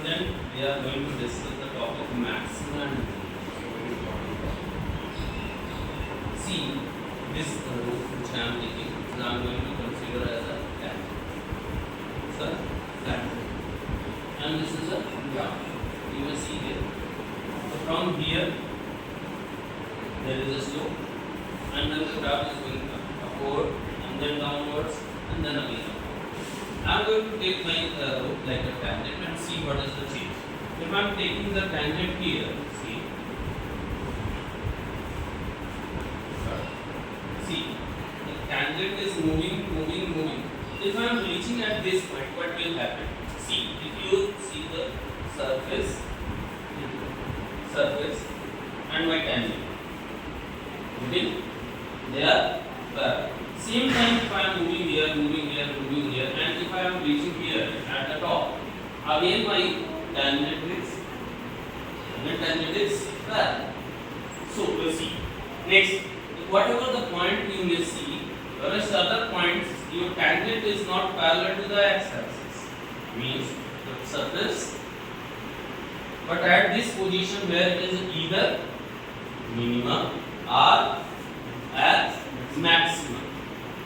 Student, we are going to discuss the topic maxima and minima. See, this root which I am taking, I am going to consider as a tangent. Sir, tangent. And this is a graph. You will see here. So from here, there is a slope, and then the graph is going upward, and then downwards, and then again upward. I am going to take my root like a tangent and see what is the change. If I am taking the tangent here, see, the tangent is moving. If I am reaching at this point, what will happen? See, if you see the surface and my tangent, they are parallel. Same time, if I am moving here, and if I am reaching here at the top, again my tangent is parallel. So we'll see. Next, whatever the point you may see, whereas other points, your tangent is not parallel to the x-axis, means the surface. But at this position where it is either minimum or as maximum,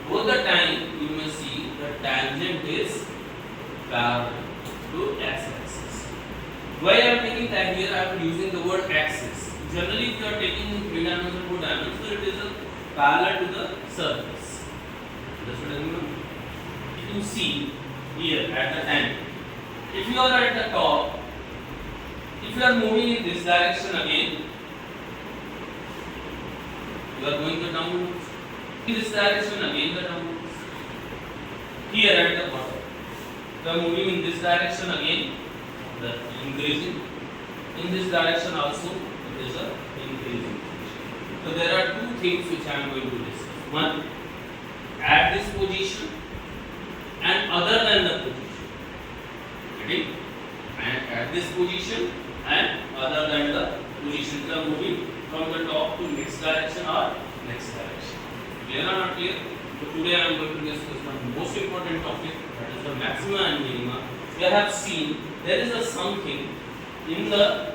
both the time you may see the tangent is parallel to x-axis. Why I am taking that here? I am using the word axis. Generally, if you are taking in 3 dimensional, 4 dimensional, it is parallel to the surface. That's what I mean. If you see here at the end, if you are at the top, if you are moving in this direction again, you are going to downwards. In this direction again the downwards. Here at the bottom, you are moving in this direction again, the increasing. In this direction also it is a increasing. So there are two things which I am going to discuss. One, at this position and other than the position. Ready? And at this position and other than the position. You are moving from the top to next direction or next direction. Clear or not clear? So today I am going to discuss one most important topic, that is the maxima and minima. We have seen there is a something in the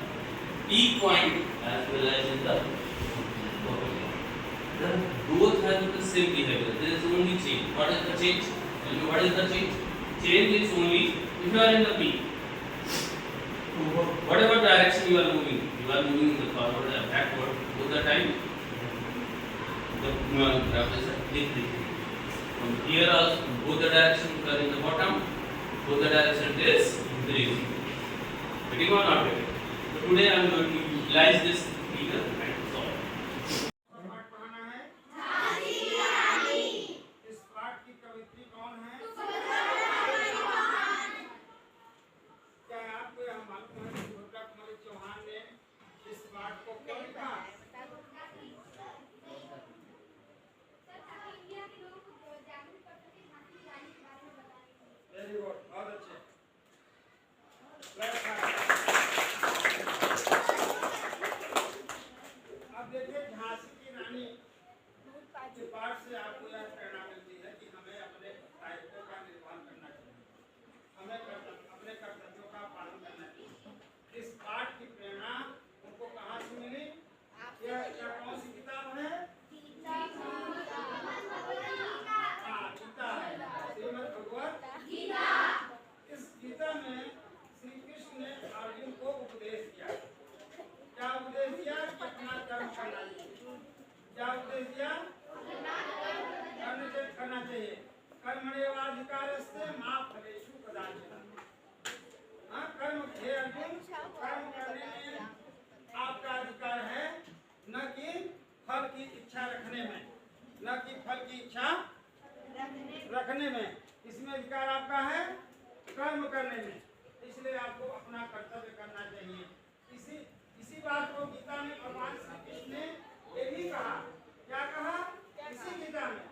P point as well as in the focal point. Then both have the same behavior. There is only change. What is the change? Tell me what is the change? Change is only if you are in the P. Whatever direction you are moving in the forward and backward, both the time the graph is decreasing. From here also, both the directions are in the bottom, both the direction is increasing. Getting or not getting? So today I am going to utilize this figure and solve. इस पाठ की कवित्री कौन है? क्या आपको यह मालूम है कि दुर्गा कुमारी चौहान ने इस पाठ को क्यों लिखा? वेरी गुड, बहुत अच्छे। अब देखिए, झांसी की रानी के पाठ से आपको यह प्रेरणा मिलती है कि हमें अपने दायित्वों का निर्वहन करना चाहिए, हमें अपने कर्तव्यों का पालन करना चाहिए। इस पाठ की प्रेरणा उनको कहाँ से मिली? यह कौन सी किताब है? हाँ, गीता है, श्रीमद् भगवत गीता। इस गीता में श्री कृष्ण ने अर्जुन को उपदेश दिया। क्या उपदेश दिया? कि अपना कर्म करना चाहिए। क्या उपदेश दिया? करना चाहिए। कर्मण्येवाधिकारस्ते मा फलेषु कदाचन। हाँ, कर्म हे अर्जुन, कर्म करने में आपका अधिकार है, न कि फल की इच्छा रखने में, रखने में। इसमें अधिकार आपका है कर्म करने में, इसलिए आपको अपना कर्तव्य करना चाहिए। इसी बात को गीता में भगवान श्री कृष्ण ने ये भी कहा। क्या कहा? इसी गीता में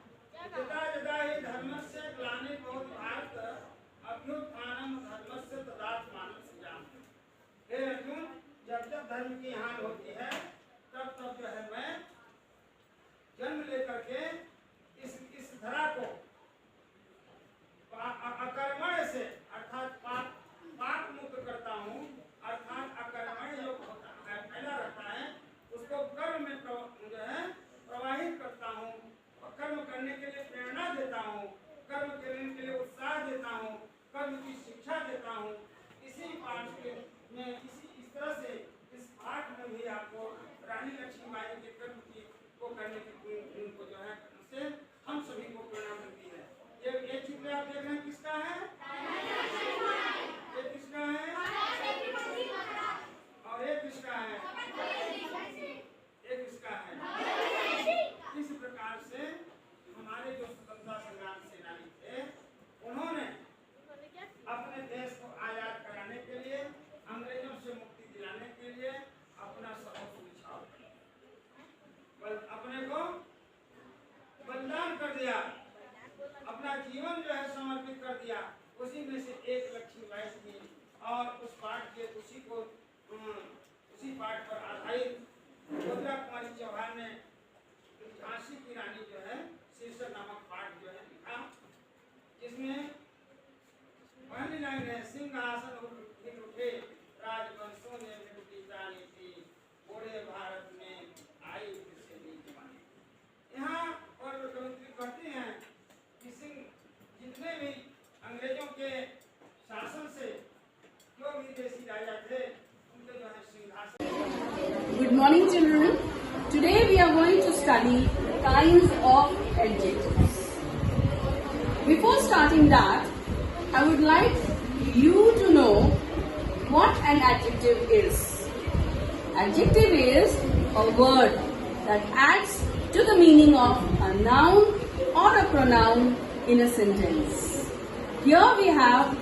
यदा यदा हि धर्मस्य ग्लानिर्भवति भारत अभ्युत्थानं धर्मस्य तदात्मानं सृजामि। हे अर्जुन, जब धर्म की हानि होती है तब जो है मैं जन्म लेकर के इस धरा को अकर्मण्य से अर्थात पाप मुक्त करता हूँ सिंहासन हिल उठे, राजवंशों ने मिट्टी जानी थी, बूढ़े भारत में आई फिर से नई जवानी। यहाँ और मुख्यमंत्री कहते हैं कि सिंह जितने भी अंग्रेजों के शासन से जो विदेशी राजा थे उनके जो है सिंहासन। Good morning, children. Today we are going to study kinds of adjectives. Before starting that, I would like you to know what an adjective is. Adjective is a word that adds to the meaning of a noun or a pronoun in a sentence. Here we have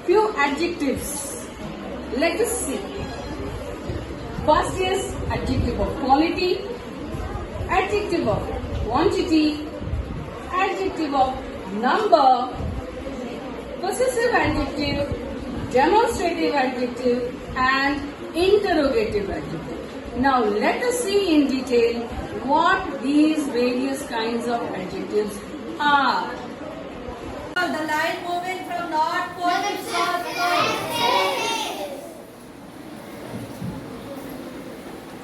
few adjectives. Let us see. First is adjective of quality, adjective of quantity, adjective of number, possessive adjective, demonstrative adjective and interrogative adjective. Now let us see in detail what these various kinds of adjectives are. The line moving from north pole to south pole.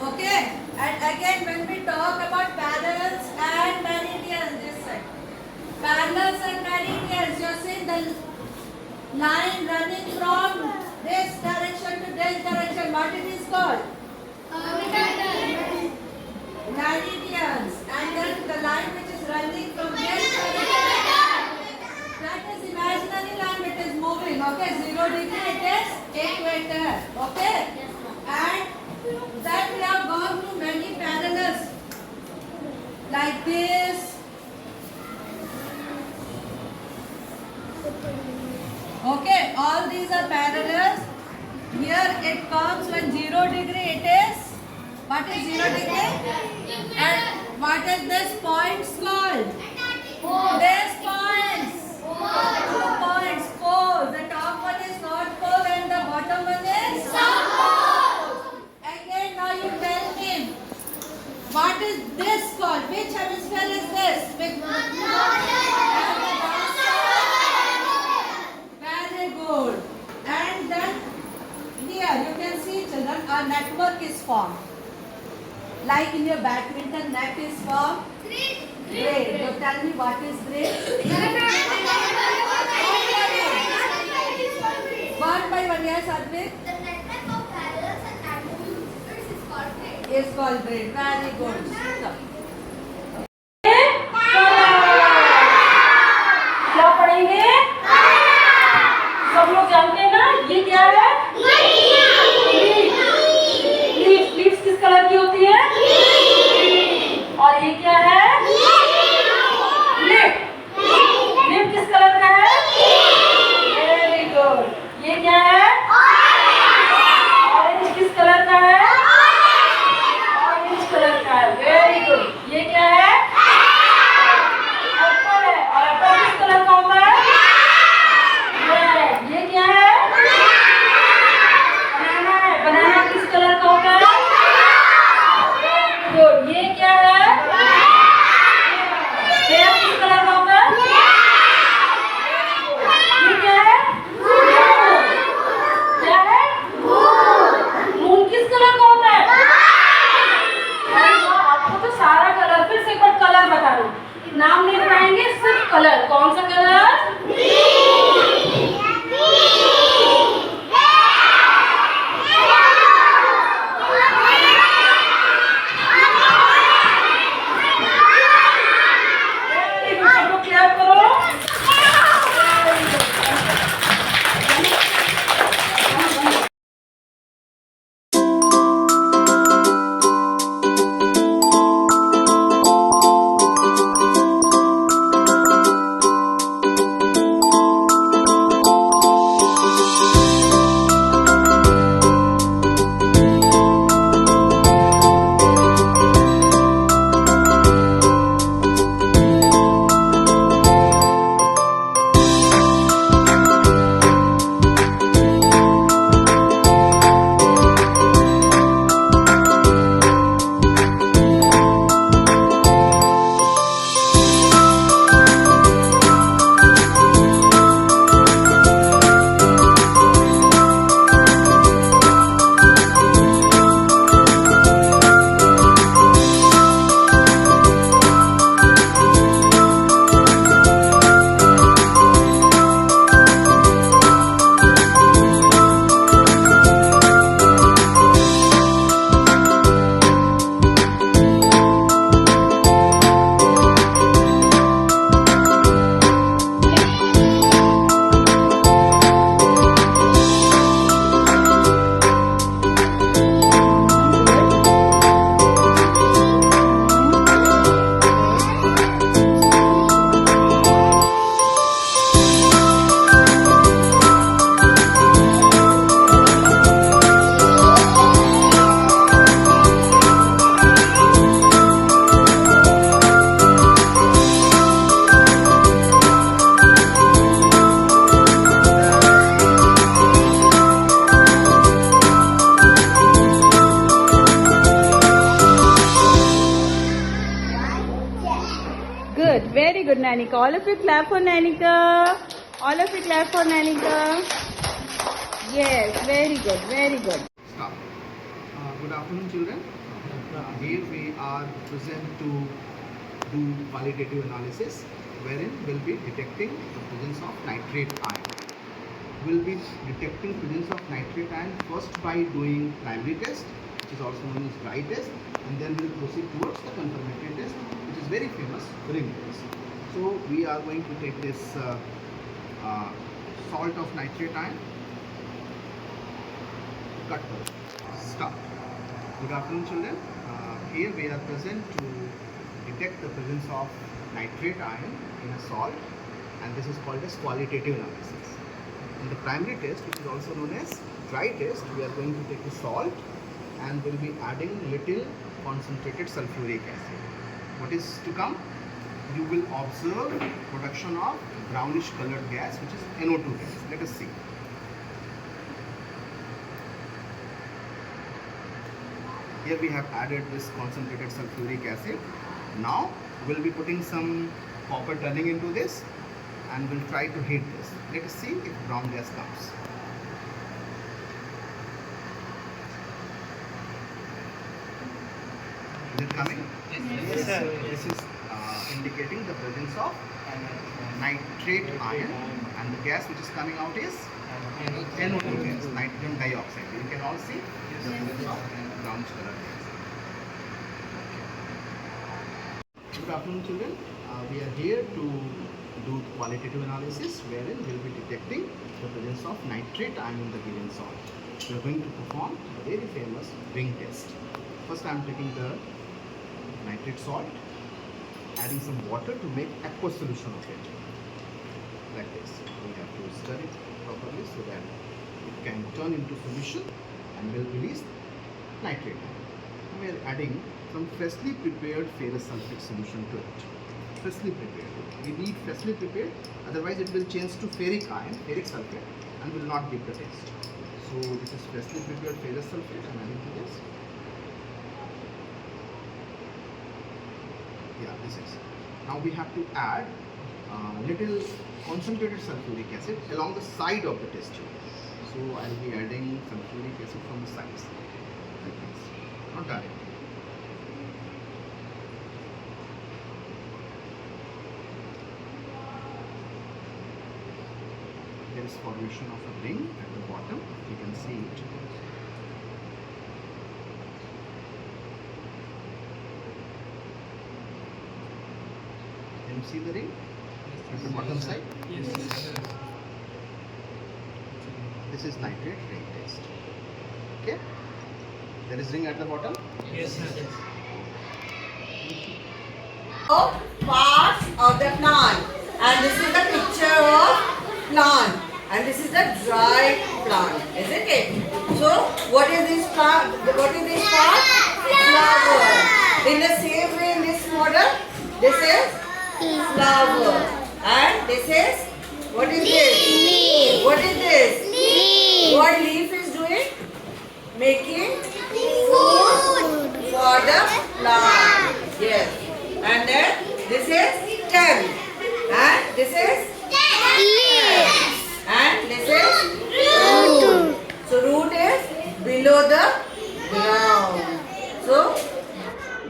Okay, and again when we talk about parallels and meridians, this side. Parallels and meridians, you see the line running from this direction to this direction. What it is called? Meridians. And then the line which is running from this direction. That is imaginary line which is moving. Okay, 0 degree it is equator. Okay, and then we have gone through many parallels like this. Okay, all these are parallels. Here it comes when 0 degree it is. What is 0 degree? And what is this points called? This points. 2 points, pole. The top one is north pole and the bottom one is south pole. Again, now you tell me, what is this called? Which hemisphere is this? And the very good. And then here you can see, children, a network is formed. Like in your badminton, net is formed. Great. You tell me what is great? One by one, yes, Advait? The network of parallels and adjectives is called grade. Is called grade. Very good. So, क्या पढ़ेंगे? सब लोग जानते हैं ना ये क्या है? लीव्स। लीव्स किस कलर की होती है? और ये क्या है? लिप। लिप किस कलर का है? Very good. ये क्या है? ऑरेंज किस कलर का है? ऑरेंज कलर का है। Very good. ये क्या है? एप्पल है। और एप्पल किस कलर का होता है? रेड। ये क्या है? बनाना है। बनाना किस कलर का होता है? Very good. ये क्या है? पेड़ किस कलर का होता है? ये क्या है? Nanika. All of you clap for Nanika. All of you clap for Nanika. Yes, very good, very good. Start. Good afternoon, children. Here we are present to do qualitative analysis, wherein we'll be detecting the presence of nitrate ion. We'll be detecting presence of nitrate ion first by doing primary test, which is also known as dry test, and then we'll proceed towards the confirmatory test, which is very famous, ring test. So we are going to take this salt of nitrate ion. Cut. Start. Good afternoon, children. Here we are present to detect the presence of nitrate ion in a salt, and this is called as qualitative analysis. In the primary test, which is also known as dry test, we are going to take the salt and we'll be adding little concentrated sulfuric acid. What is to come? You will observe production of brownish colored gas, which is NO2 gas. Let us see. Here we have added this concentrated sulfuric acid. Now we'll be putting some copper turning into this and we'll try to heat this. Let us see if brown gas comes. Is it coming? Yes, sir. This is indicating the presence of nitrate ion, and the gas which is coming out is NO2 gas, nitrogen dioxide. You can all see the presence of brown color gas. Good afternoon, children. We are here to do qualitative analysis, wherein we will be detecting the presence of nitrate ion in the given salt. We are going to perform a very famous ring test. First, I am taking the nitrate salt, adding some water to make aqueous solution of it. Like this. We have to stir it properly so that it can turn into solution and will release nitrate ion. We are adding some freshly prepared ferrous sulfate solution to it. Freshly prepared. We need freshly prepared, otherwise it will change to ferric ion, ferric sulfate, and will not give the taste. So this is freshly prepared ferrous sulfate. I am adding to this. Yeah, this is. Now we have to add little concentrated sulfuric acid along the side of the test tube. So I will be adding sulfuric acid from the sides, like this, not directly. There is formation of a ring at the bottom. You can see it. Can you see the ring at the bottom side? Yes. This is nitrate ring test. Okay. There is ring at the bottom. Yes, sir. Parts of the plant, and this is the picture of plant, and this is the dry plant, isn't it? So what is this plant? What is this part? Flower. In the same way, in this model, this is flower, and this is, what is this? Leaf. What is this? Leaf. What leaf is doing? Making Food. for the plant. Yes. And then this is stem, and this is Leaf. and this is Root. so root is below the ground. So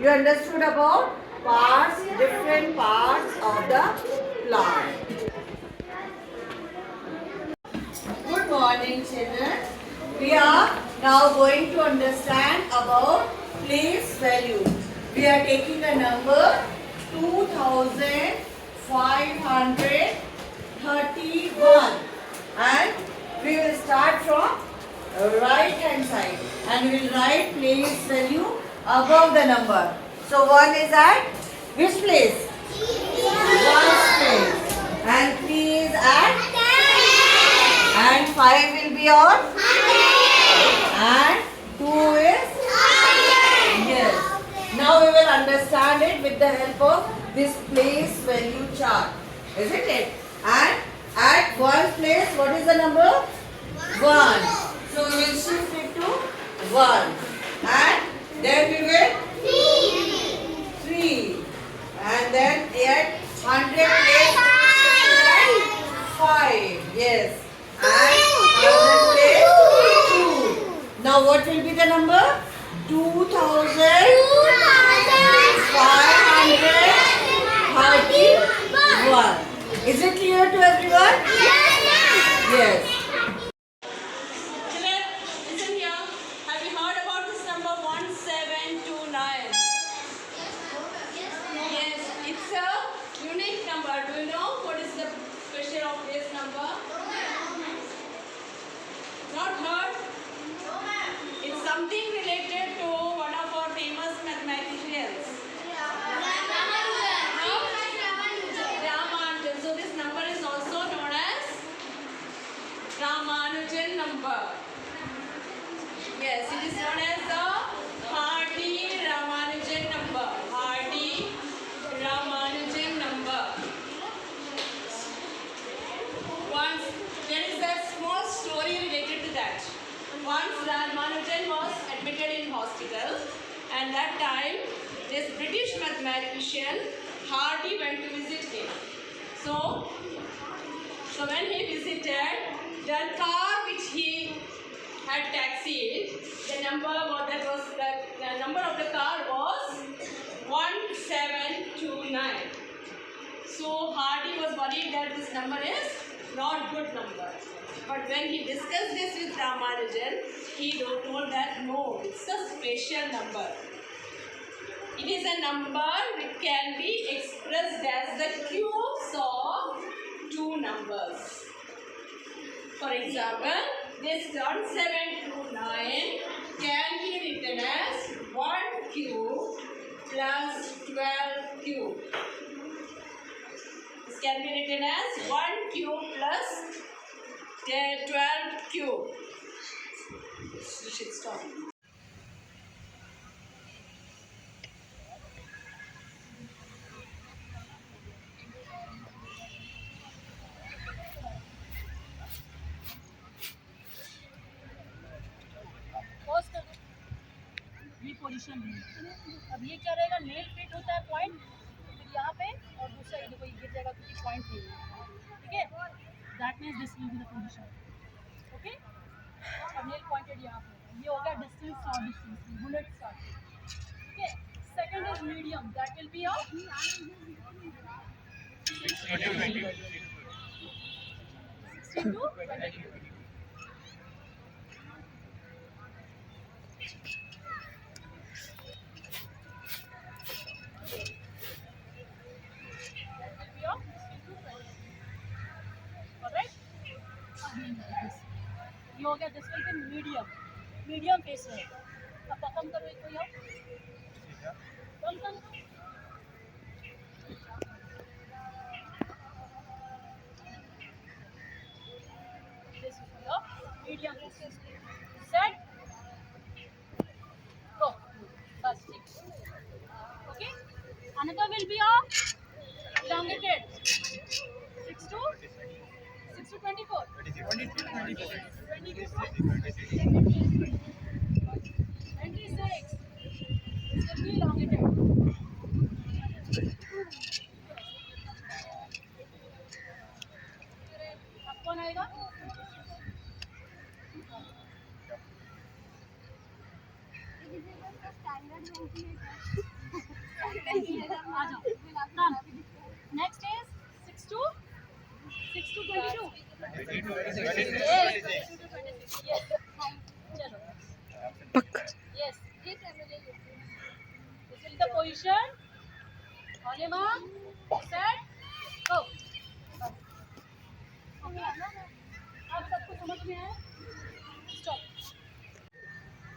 you understood about parts, different parts of the plant. Good morning, children. We are now going to understand about place value. We are taking a number 2531, and we will start from right hand side, and we will write place value above the number. So 1 is at which place? 1's place, and 3 is at, and 5 will be on, and 2 is, yes. Now we will understand it with the help of this place value chart, isn't it? And at 1's place, what is the number? 1. So we will shift it to 1. And then we will 3. And then at 100 place, Now what will be the number? 2531. Is it clear to everyone? Yes. Children, listen here. Have you heard about this number 1729? Yes, it's a unique number. Do you know what is the special of this number? Not heard? It's something related to one of our famous mathematicians. Ramanujan. So this number is also known as Ramanujan number. Yes, it is known as the Hardy Ramanujan number. Hardy Ramanujan number. Once there is a small story related to that. Once Ramanujan was admitted in hospital, and that time this British mathematician Hardy went to visit him. So when he visited, the car which he had taxied, the number of the car was 1729. So Hardy was worried that this number is not good number. But when he discussed this with Ramanujan, he told that no, it's a special number. It is a number which can be expressed as the cubes of two numbers. For example, this 1729 can be written as 1 cube plus 12 cube. This can be written as 1 cube plus 12 cube. You should stop. ये position है। अब ये क्या रहेगा, nail fit होता है point, फिर यहाँ पे और दूसरा ये देखो ये गिर जाएगा क्योंकि पॉइंट नहीं है, ठीक है। That means this will be the position, okay. अब नेल पॉइंटेड यहाँ पे, ये हो गया डिस्टेंस और डिस्टेंस, बुलेट स्टार्ट, ठीक है। Second is medium, that will be of 16 to 20. ये हो गया, this will be medium face है। अब परफॉर्म करो एक कोई और come this will be of medium face. Set go, बस ठीक, okay. Another will be of elongated 6 to 24 26 this will be elongated. अब कौन आएगा? आ जाओ। Next is 6 to 22. Yes. चलो। Yes. This is the position. On your mark, set, go. Okay. आप सबको समझ में आया? Stop.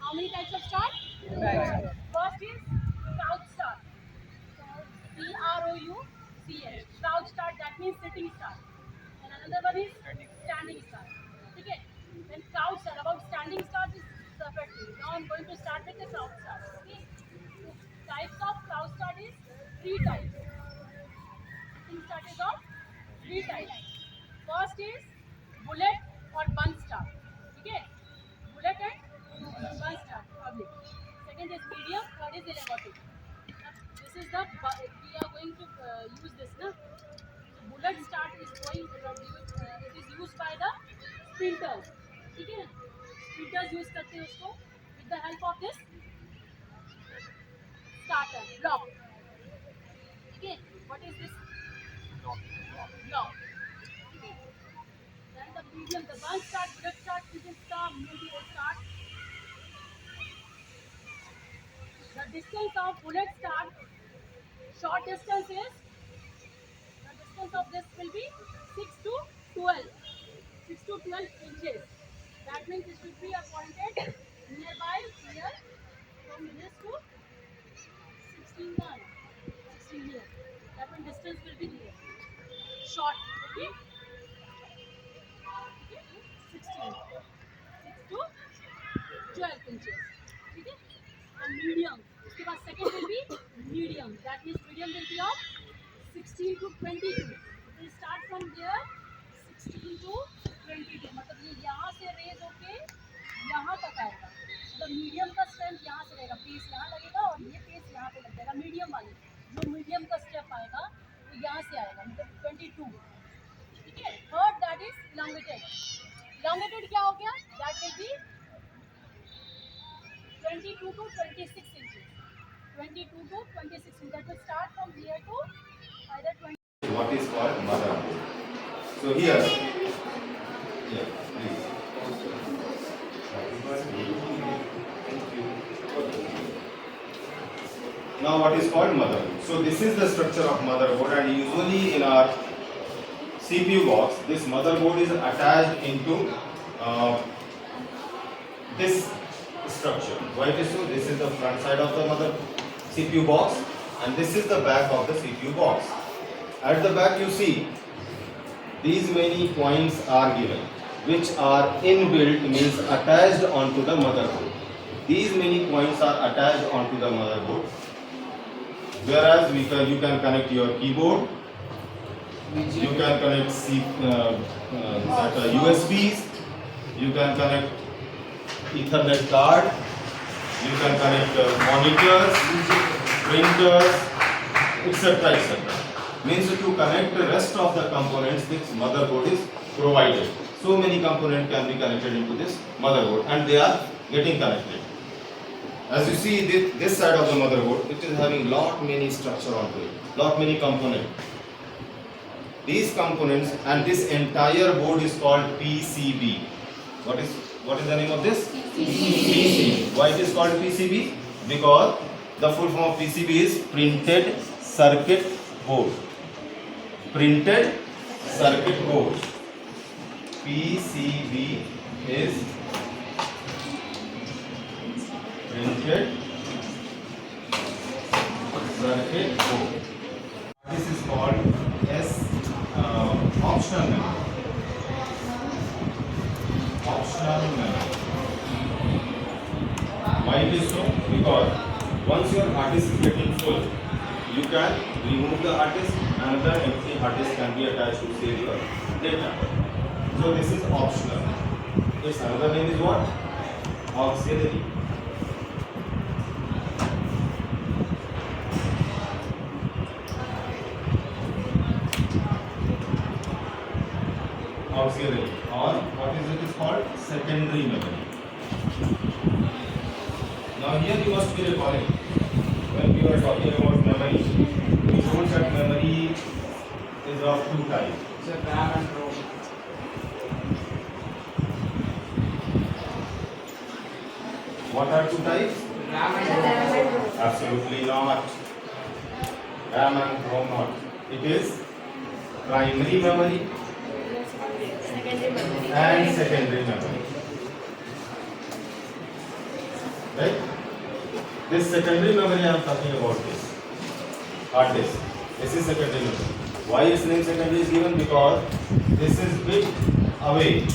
How many types of start? First is crouch start. CROUCH. Crouch start, that means sitting start. And another one is standing start. Okay. Then crouch start. About standing start is separately. Now I'm going to start with the crouch start. Okay. Types of crouch start is 3 types. Sitting start is of 3 types. First is bullet or bun start. Okay. Bullet and bun start. Public. Second is medium. Third is elongated. This is the we are going to use this na. Bullet start is going it is used by the sprinters. ठीक है, computers use करते हैं उसको with the help of this starter block. Okay, what is this block? Okay, then the medium, the bulk start, bullet start, medium start, medium start. The distance of bullet start, short distance is, the distance of this will be 6 to 12, 6 to 12 inches. That means it should be appointed nearby here from this to 16 line, 16 here. That means distance will be there. Short, okay? Okay, 16, 6 to 12 inches. Okay? And medium. उसके बाद second will be medium. That means medium will be of 16 to 22. It will start from there 16 to 22. मतलब ये यहाँ से raise होके यहाँ तक आएगा. मतलब medium का strength यहाँ से रहेगा. Piece यहाँ लगेगा और ये piece यहाँ पे लग जाएगा. Medium वाली. जो medium का step आएगा वो यहाँ से आएगा. मतलब 22. ठीक है. Third that is elongated. Elongated क्या हो गया? That will be 22 to 26 inches. 22 to 26 inches. That will start from here to either 20. What is called motherboard. So here, yeah, please. Now what is called motherboard. So this is the structure of motherboard, and usually in our CPU box, this motherboard is attached into this structure. Why it is so? This is the front side of the CPU box, and this is the back of the CPU box. At the back you see these many points are given, which are inbuilt, means attached onto the motherboard. These many points are attached onto the motherboard. Whereas you can connect your keyboard, you can connect USBs, you can connect Ethernet card, you can connect monitors, printers, etc. etc. Means to connect the rest of the components, this motherboard is provided. So many components can be connected into this motherboard, and they are getting connected. As you see, this side of the motherboard, it is having lot many structure onto it, lot many components. These components and this entire board is called PCB. What is the name of this? PCB. Why it is called PCB? Because the full form of PCB is printed circuit board. Printed circuit board. PCB is printed circuit board. This is called as optional memory. Optional memory. Why it is so? Because once your hard disk is getting full, you can remove the hard disk, another empty hard disk can be attached to save your data. So this is optional. Its another name is what? Auxiliary. Auxiliary, or what is it is called? Secondary memory. Now here you must be recalling, when we are talking about memory, we told that memory is of two types. RAM and ROM. What are two types? RAM and ROM. Absolutely not. RAM and ROM not. It is primary memory and secondary memory. Right? This secondary memory I am talking about this. Hard disk. This is secondary memory. Why its name secondary is given? Because this is bit away,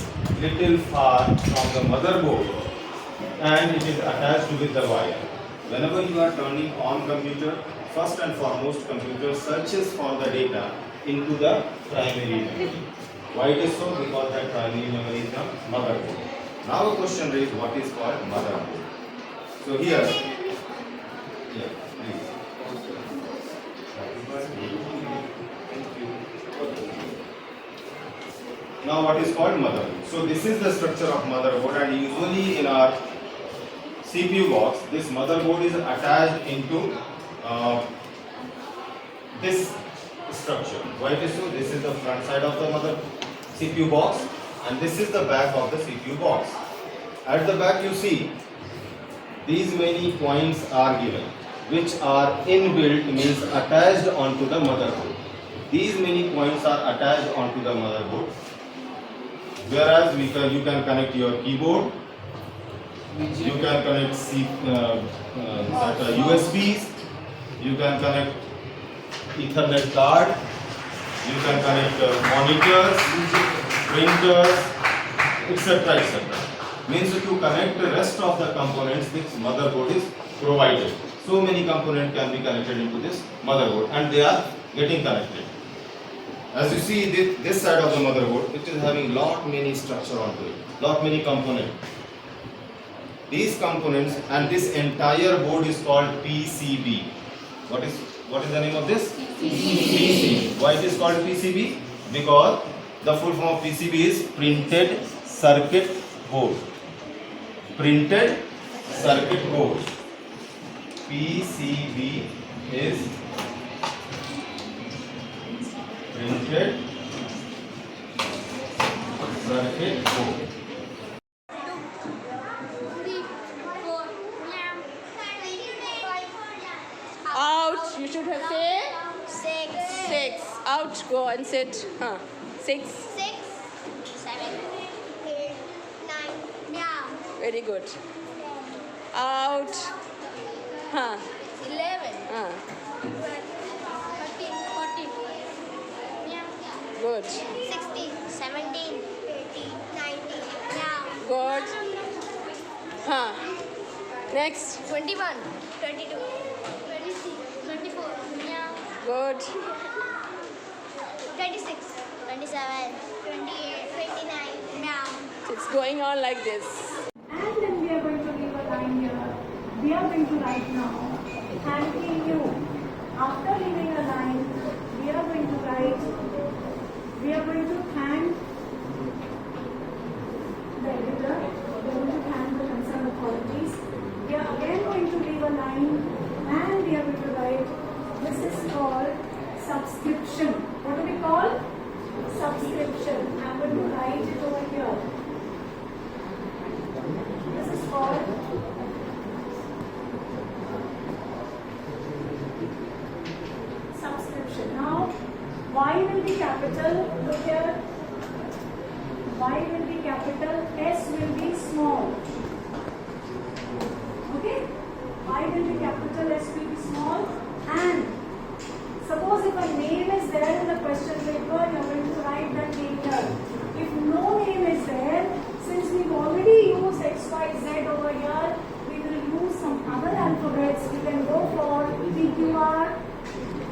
little far from the motherboard, and it is attached with the wire. Whenever you are turning on computer, first and foremost computer searches for the data into the primary memory. Why it is so? Because that primary memory is the motherboard. Now a question is, what is called motherboard? So here, yeah, please. Now what is called motherboard. So this is the structure of motherboard, and usually in our CPU box, this motherboard is attached into this structure. Why it is so? This is the front side of the CPU box, and this is the back of the CPU box. At the back you see these many points are given, which are inbuilt, means attached onto the motherboard. These many points are attached onto the motherboard. Whereas you can connect your keyboard, you can connect USBs, you can connect Ethernet card, you can connect monitors, printers, etc. etc. Means to connect the rest of the components, this motherboard is provided. So many components can be connected into this motherboard, and they are getting connected. As you see, this side of the motherboard, it is having lot many structure onto it, lot many components. These components and this entire board is called PCB. What is the name of this? PCB. Why it is called PCB? Because the full form of PCB is printed circuit board. Printed circuit board. PCB is printed circuit board. 3, 4, Out. You should have said 6, 6. Out. Go and sit. 6. 6, 7, 8, 9, meow. Very good. Out. 11, 12, 13, 14, meow. Good. 16, 17, 18, 19, meow. Good. Next. 21, 22, 23, 24, meow. Good. 26, 27, 28, 29, meow. It's going on like this. And then we are going to leave a line here. We are going to write now, thanking you. After leaving a line, we are going to write, we are going to thank the editor, we are going to thank the concerned authorities. We are again going to leave a line and we are going to write, this is called subscription. What do we call? Subscription. I am going to write it over here. This is called subscription. Now, Y will be capital. Look here. Y will be capital. S will be small. Okay? Y will be capital. S will be small. And suppose if a name is there in the question paper, you are going to write that name here. If no name is there, since we've already used X, Y, Z over here, we will use some other alphabets. We can go for PQR,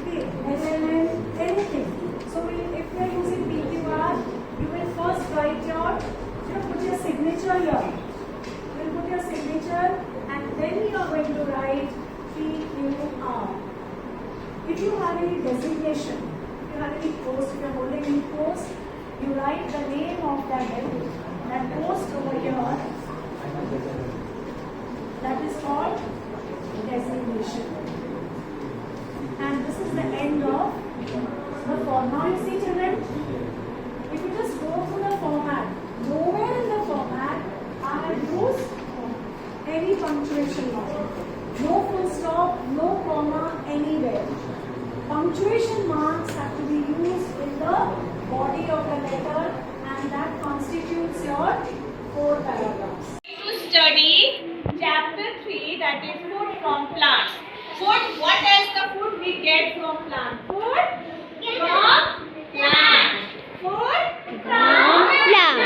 LLN, anything. So if we are using PQR, you will first write put your signature here. You will put your signature and then you are going to write PQR. If you have any designation, if you have any post, if you are holding any post, you write the name of that post over here. That is called designation. And this is the end of the form. Now you see children, if you just go through the format, nowhere in the format I have used any punctuation mark. No full stop, no comma anywhere. Punctuation marks have to be used in the body of the letter, and that constitutes your 4 paragraphs. To study chapter 3, that is food from plants. Food, what is the food we get from plant? Food from plant. Food from plant.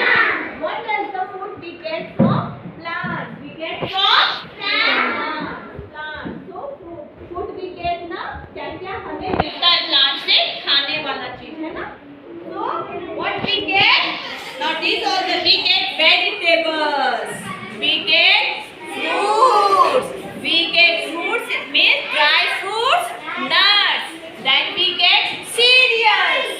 What is the food we get from plants? We get from plants. So food we get ना, क्या हमें मिलता है plant से खाने वाला चीज है ना. So what we get? Now these are we get vegetables. We get fruits. We get fruits, it means dry fruits, nuts. Then we get cereals.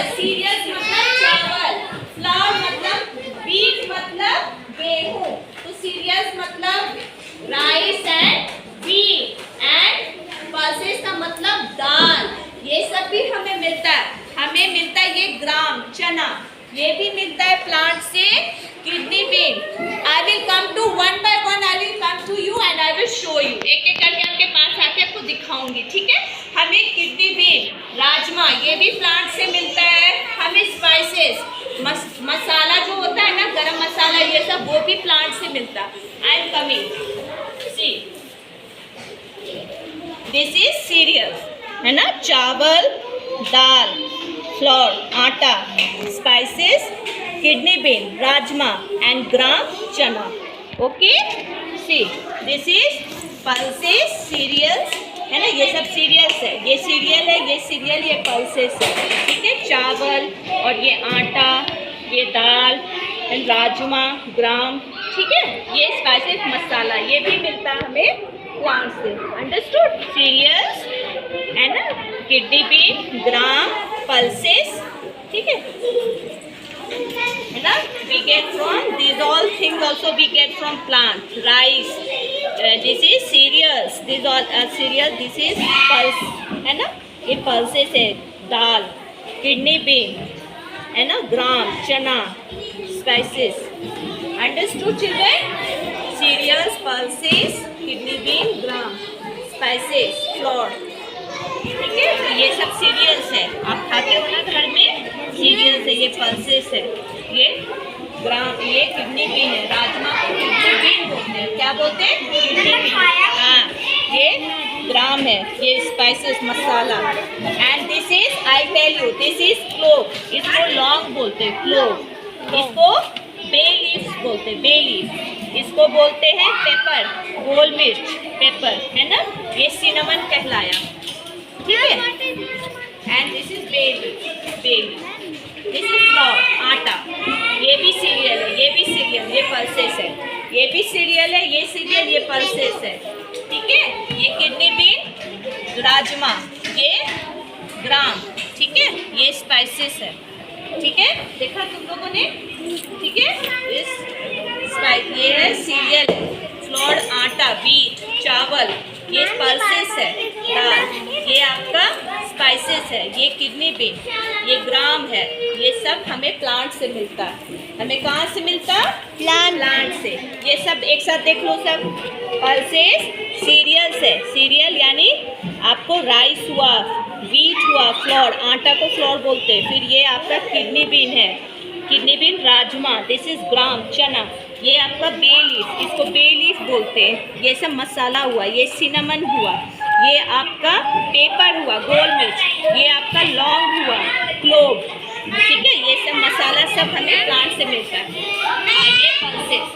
Cereals मतलब चावल, फ्लावर मतलब व्हीट मतलब गेहूं, तो सीरियल्स मतलब rice and wheat, and pulses का मतलब दाल, ये सब भी हमें मिलता है। हमें मिलता है ये ग्राम चना, ये भी मिलता है प्लांट से, kidney bean. I will come to one by one, I will come to you and I will show you, एक एक करके आपके पास आके आपको दिखाऊंगी, ठीक है। हमें किडनी बीन, राजमा, ये भी प्लांट से मिलता है। हमें स्पाइसेस, मसाला जो होता है ना, गरम मसाला, ये सब वो भी प्लांट से मिलता है। I am coming, see this is cereals, है ना, chawal, dal, flour, atta, spices, kidney bean, rajma and gram chana. Okay, see this is pulses, cereals, है ना, ये सब सीरियल्स है, ये सीरियल है, ये सीरियल, ये पल्सेस है, ठीक है। चावल और ये आटा, ये दाल एंड राजमा, ग्राम, ठीक है। ये स्पाइसेस, मसाला, ये भी मिलता है हमें प्लांट से, अंडरस्टूड। सीरियल्स, है ना, किडनी बीन, ग्राम, पल्सेस, ठीक है ना। We get from these all things also we get from plant. Rice, this is cereals, these all are cereal, this is pulse, है ना, ये pulses है, दाल, किडनी बीन, है ना, ग्राम चना, spices, understood children? Cereals, pulses, kidney bean, gram, spices, flour, ठीक है। तो ये सब सीरियल्स है, आप खाते हो ना घर में, सीरियल्स है, ये पल्सेस है, ये ग्राम, ये किडनी बीन है, राजमा को किडनी बीन बोलते हैं, क्या बोलते हैं, किडनी बीन, हाँ, ये ग्राम है, ये spices, masala, and this is, I tell you, this is clove, इसको लौंग बोलते हैं, क्लोव, इसको बे लीव्स बोलते हैं, बे लीफ, इसको बोलते हैं पेपर, गोल मिर्च, पेपर, है ना, ये सिनेमन कहलाया, ठीक है। And this is bay leaf, this is flour, आटा, ये भी सीरियल है, ये भी सीरियल, ये पल्सेस है, ये भी सीरियल है, ये सीरियल, ये पल्सेस है, ठीक है। ये किडनी बीन, राजमा, ये ग्राम, ठीक है, ये स्पाइसेस है, ठीक है, देखा तुम लोगों ने, ठीक है। ये है सीरियल, फ्लोर, आटा, व्हीट, चावल, ये पल्सेस है, दाल, ये आपका स्पाइसेस है, ये किडनी बीन, ये ग्राम है, ये सब हमें प्लांट से मिलता है। हमें कहाँ से मिलता है, प्लांट से। ये सब एक साथ देख लो, सब पल्सेस, सीरियल्स है, सीरियल यानी आपको राइस हुआ, व्हीट हुआ, फ्लोर, आटा को फ्लोर बोलते हैं, फिर ये आपका किडनी बीन है, kidney bean, rajma, this is gram chana, ये आपका बे लीफ, इसको बे लीफ बोलते हैं, ये सब मसाला हुआ, ये सिनेमन हुआ, ये आपका पेपर हुआ, गोल मिर्च, ये आपका लौंग हुआ, क्लोव, ठीक है। ये सब मसाला सब हमें प्लांट से मिलता है। ये पल्सेस,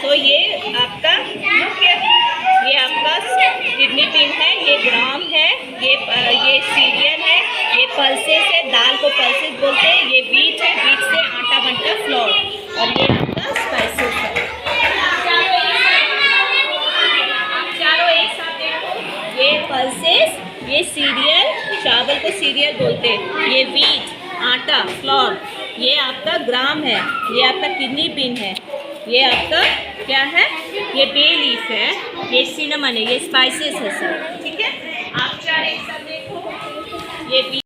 तो ये आपका, ये आपका किडनी बीन है, ये ग्राम है, ये सीरियल है, ये पल्सेस है, दाल को पल्सेस बोलते हैं, ये व्हीट है, व्हीट से आटा बनता है, फ्लोर, और ये आपका स्पाइसेस है। आप चारों एक साथ देखो, ये पल्सेस, ये सीरियल, चावल को सीरियल बोलते हैं, ये व्हीट, आटा, फ्लोर, ये आपका ग्राम है, ये आपका किडनी बीन है, ये आपका क्या है, ये बे लीफ है, ये सिनेमन है, ये स्पाइसेस है सब, ठीक है। आप चार एक साथ देखो, ये भी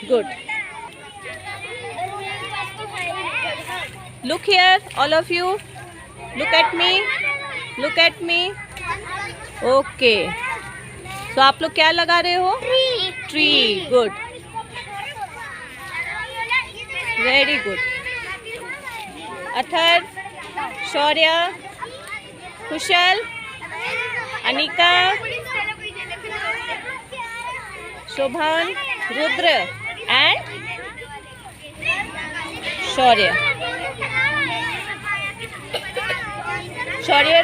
good. Look here, all of you. Look at me. Look at me. Okay. So आप लोग क्या लगा रहे हो? Tree. Good. Very good. Athar, Shaurya, Kusal, Anika, Shobhan, Rudra and Shaurya. Shaurya.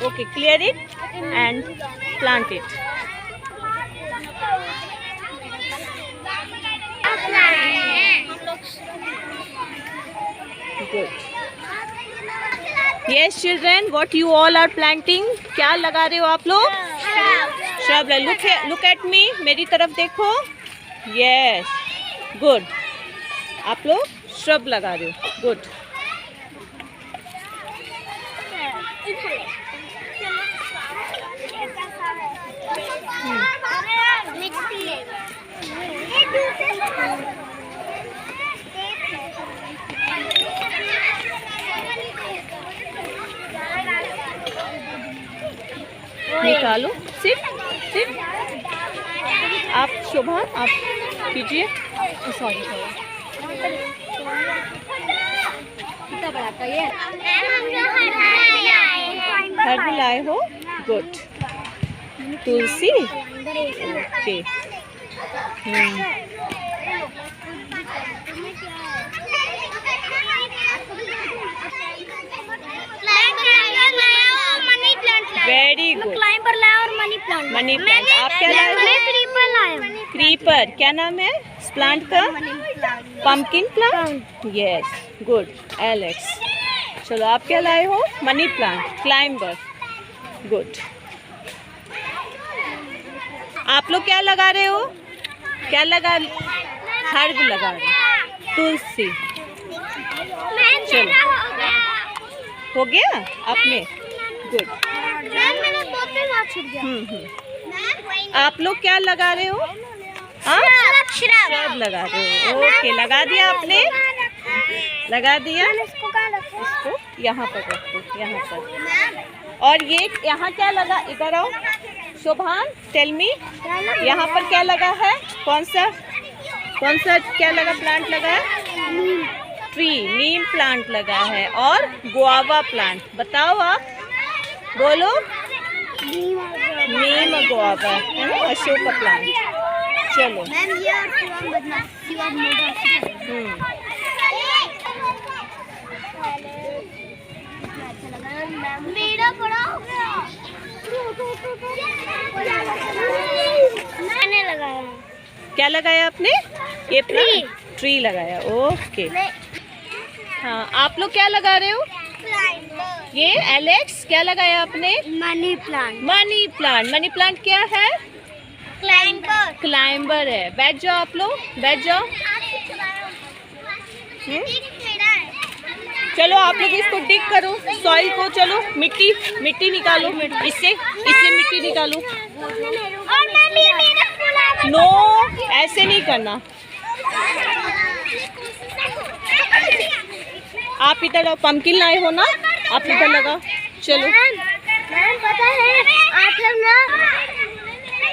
Okay, clear it and plant it. Good. Yes, children, what you all are planting? क्या लगा रहे हो आप लोग? Shrub. Look at me. मेरी तरफ देखो. Yes. Good. आप लोग shrub लगा रहे हो. Good. निकालो. सिट. आप शोभा आप कीजिए. सॉरी हर्ब लाए हो. गुड. तुलसी. ओके. Very good. क्लाइंबर लाया और मनी प्लांट. Money plant. आप क्या लाए हो? क्रीपर लाया. क्रीपर. क्या नाम है इस प्लांट का? Pumpkin plant. Yes. Good Alex. चलो आप क्या लाए हो? Money plant. क्लाइंबर. गुड. आप लोग क्या लगा रहे हो? क्या लगा? हर्ब लगा रहे हो. तुलसी. चलो हो गया आपने. गुड. आप लोग क्या लगा रहे हो? श्रब लगा रहे हो. ओके, लगा दिया आपने. लगा दिया. इसको यहाँ पर रखो. यहाँ पर. और ये यहाँ क्या लगा? इधर आओ शोभान. Tell me. यहाँ पर क्या लगा है? कौन सा क्या लगा? प्लांट लगा है? ट्री. नीम प्लांट लगा है. और गुआवा प्लांट. बताओ आप. बोलो. नीम गुआवा है ना. अशोक का प्लांट. चलो. मेरा बड़ा हो गया. मैंने लगाया. क्या लगाया आपने? ये ट्री लगाया. ओके. हाँ, आप लोग क्या लगा रहे हो? ये एलेक्स क्या लगाया आपने? Money plant. Money plant. Money plant क्या है? क्लाइंबर. क्लाइंबर है. बैठ जाओ आप लोग. बैठ जाओ. चलो आप लोग इसको डिग करो. सॉइल को. चलो मिट्टी निकालो. इससे मिट्टी निकालो. नो, ऐसे नहीं करना. आप इधर आओ. पम्पकिन लाए हो ना? आप इधर लगाओ. चलो. पता है आप लोग ना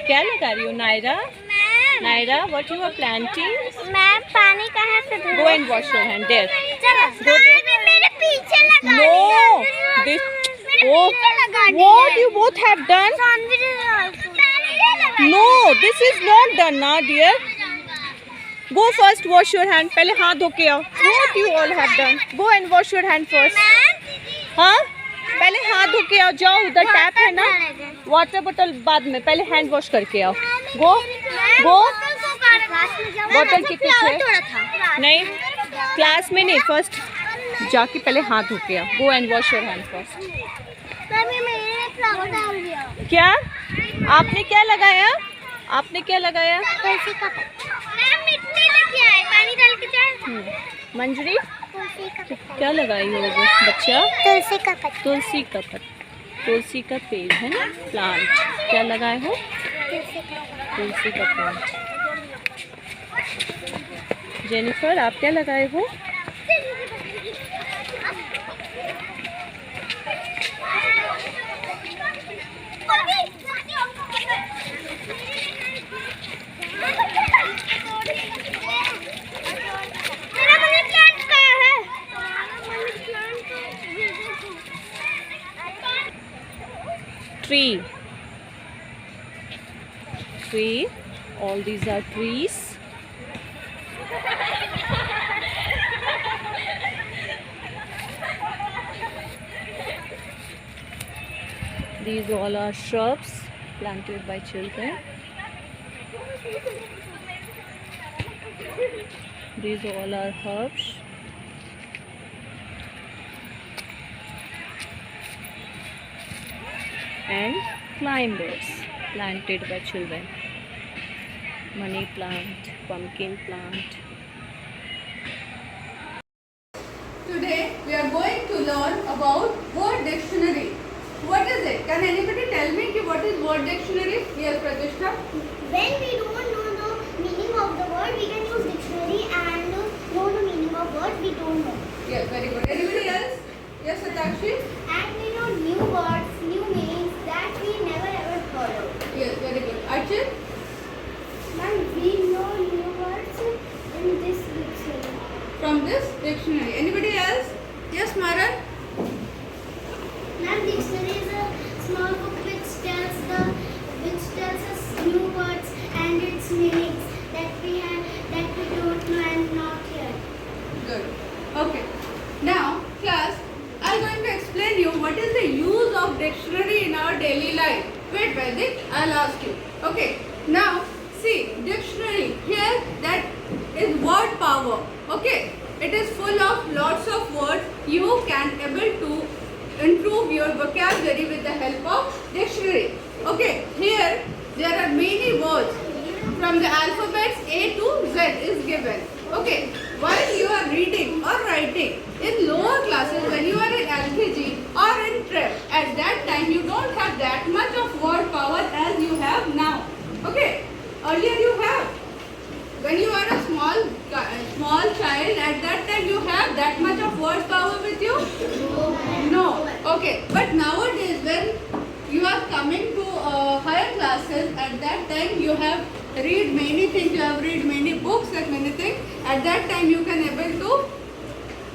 क्या लगा रही हो Naira? What you are planting? मैं पानी कहाँ से दूँ? Go and wash your hand. There. Go there. मेरे पीछे लगा. No. This. What you both have done? No, this is not done now, dear. Go first, wash your hand. पहले हाथ धो के आओ. What you all have done? Go and wash your hand first. हाँ? पहले हाथ धो के आओ. जाओ उधर टैप है ना. वाटर बोतल बाद में. पहले हैंड वॉश करके आओ. गो. बोतल के पीछे. नहीं, क्लास में नहीं. फर्स्ट जाके पहले हाथ धो के आओ. गो and wash your hand first. क्या आपने क्या लगाया? पानी डाल के जाए. मंजरी क्या लगाई हो वो बच्चा? तुलसी का पेड़ है ना. प्लांट क्या लगाए हो? तुलसी का प्लांट. जेनिफर आप क्या लगाए हो? Tree. tree. All these are trees. These all are shrubs planted by children. These all are herbs. And climbers planted by children. Money plant, pumpkin plant. Today we are going to learn about word dictionary. What is it? Can anybody tell me what is word dictionary? Yes, Pratishtha. When we don't know the meaning of the word, we can use dictionary and know the meaning of word we don't know. Yes, very good. Anybody else? Yes, Satakshi. And we know new words, new meanings that we never ever heard of. Yes, very good. Archit. Ma'am, we know new words in this dictionary. From this dictionary. Anybody else? Yes, Maran. Ma'am, dictionary is a small book which tells us new words and its meanings that we don't know and not yet. Good. Okay. Now, class, I am going to explain you what is the use of dictionary in our daily life. Wait, Vaidik, I'll ask you. Okay. Now, see, dictionary here, that is word power. Okay. It is full of lots of words. You can able to improve your vocabulary with the help of dictionary. Okay. Here, there are many words from the alphabets A to Z is given. Okay. While you are reading or writing in lower classes, when you are in LKG or in prep, at that time you don't have that much of word power as you have now. Okay. Earlier you have. When you are a small child, at that time you have that much of word power with you? No. Okay. But nowadays when you are coming to higher classes, at that time you have read many things, you have read many books and many things. At that time you can able to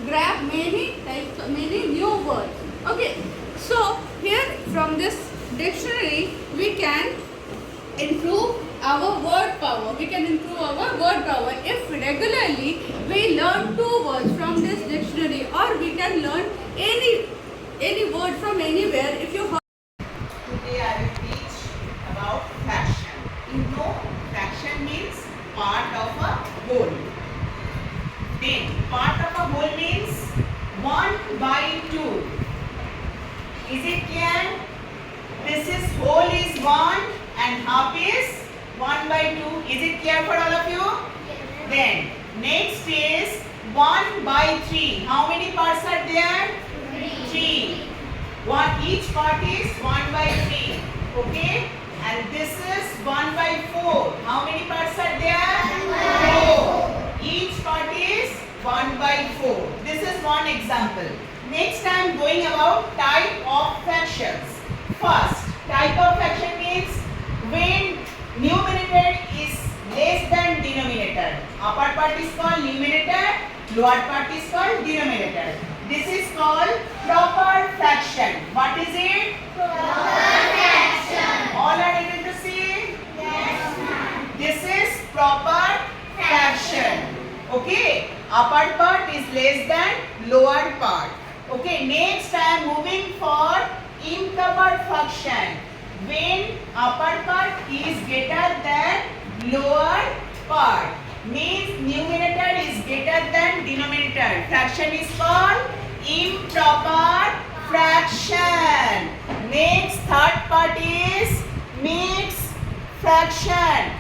grab many types, many new words. Okay. So here from this dictionary we can improve our word power. We can improve our word power if regularly we learn 2 words from this dictionary, or we can learn any word from anywhere. If you Today I will teach about fraction. You know, fraction means part of a whole. Then part of a whole means 1 by 2. Is it clear? This is whole is 1 and half is 1 by 2. Is it clear for all of you? Yes. Then next is 1 by 3. How many parts are there? 3. Each part is 1 by 3. Okay? And this is 1 by 4. How many parts are there? 4. Each part is 1 by 4. This is one example. Next I am going about type of fractions. First, type of fraction means when numerator is less than denominator. Upper part is called numerator, lower part is called denominator. This is called proper fraction. What is it? Proper fraction. All are able to see? Yes, ma'am. This is proper fraction. Okay. Upper part is less than lower part. Okay. Next I am moving for improper fraction. When upper part is greater than lower part, means numerator is greater than denominator. Fraction is called improper fraction. Next, third part is mixed fraction.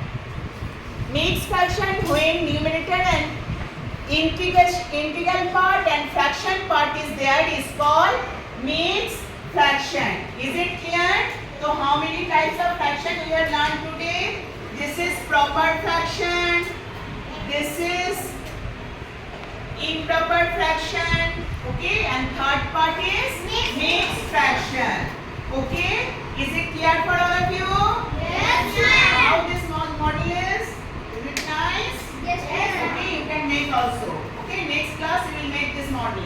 Mixed fraction when numerator and integral part and fraction part is there is called mixed fraction. Is it clear? So how many types of fraction we have learned today? This is proper fraction. This is improper fraction. Okay, and third part is mixed fraction. Okay, is it clear for all of you? Yes, ma'am. How this model is? Is it nice? Yes, ma'am. Okay, you can make also. Okay, next class we will make this model.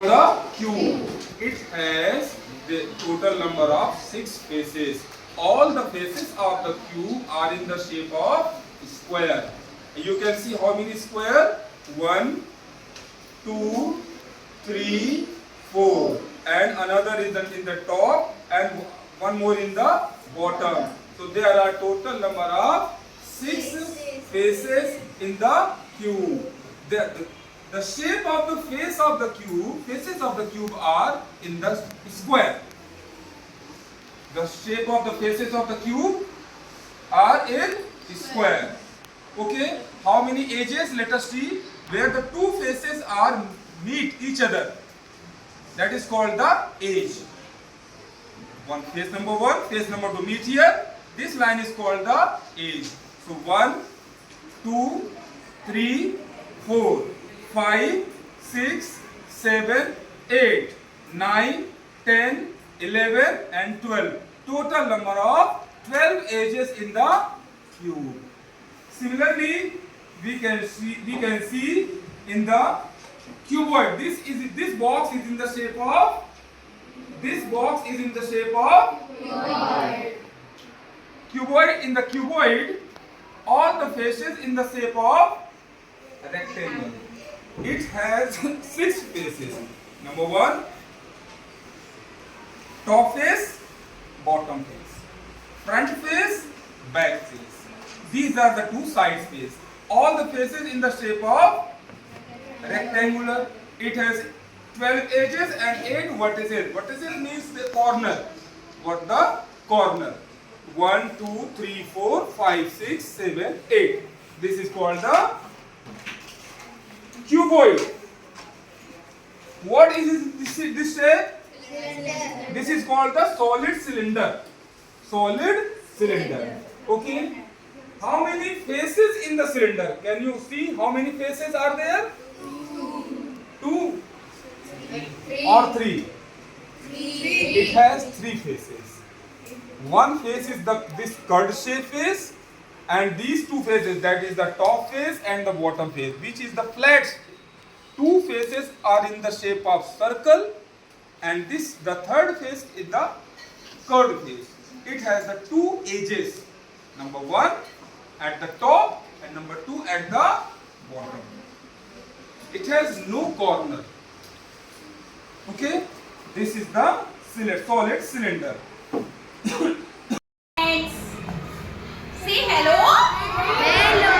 The cube. It has the total number of 6 faces. all the faces of the cube are in the shape of square. You can see how many square? 1, 2, 3, 4, and another is in the top and one more in the bottom. So there are total number of 6 faces in the cube. The shape of the face of the cube, faces of the cube are in the square. The shape of the faces of the cube are in square. Okay, how many edges? Let us see. Where the two faces are meet each other, that is called the edge. One face number 1, face number 2 meet here. This line is called the edge. So 1, 2, 3, 4, 5, 6, 7, 8, 9, 10, 11 and 12. Total number of 12 edges in the cube. Similarly, we can see in the cuboid. This box is in the shape of cuboid. In the cuboid, all the faces in the shape of rectangle. It has 6 faces. Number 1, top face, bottom face, front face, back face. These are the 2 side faces. All the faces in the shape of rectangular. It has 12 edges and 8 vertices. Vertices means the corner. What the corner? 1, 2, 3, 4, 5, 6, 7, 8. This is called the cuboid. What is this shape? Cylinder. This is called the solid cylinder. Solid cylinder. Okay. How many faces in the cylinder? Can you see how many faces are there? 2 or 3? It has 3 faces. One face is this curved shape face, and these 2 faces, that is the top face and the bottom face, which is the flat. 2 faces are in the shape of circle, and the third face is the curved face. It has the 2 edges. Number 1 at the top and number 2 at the bottom. It has no corner. Okay, this is the solid cylinder. Friends, say hello. Hello.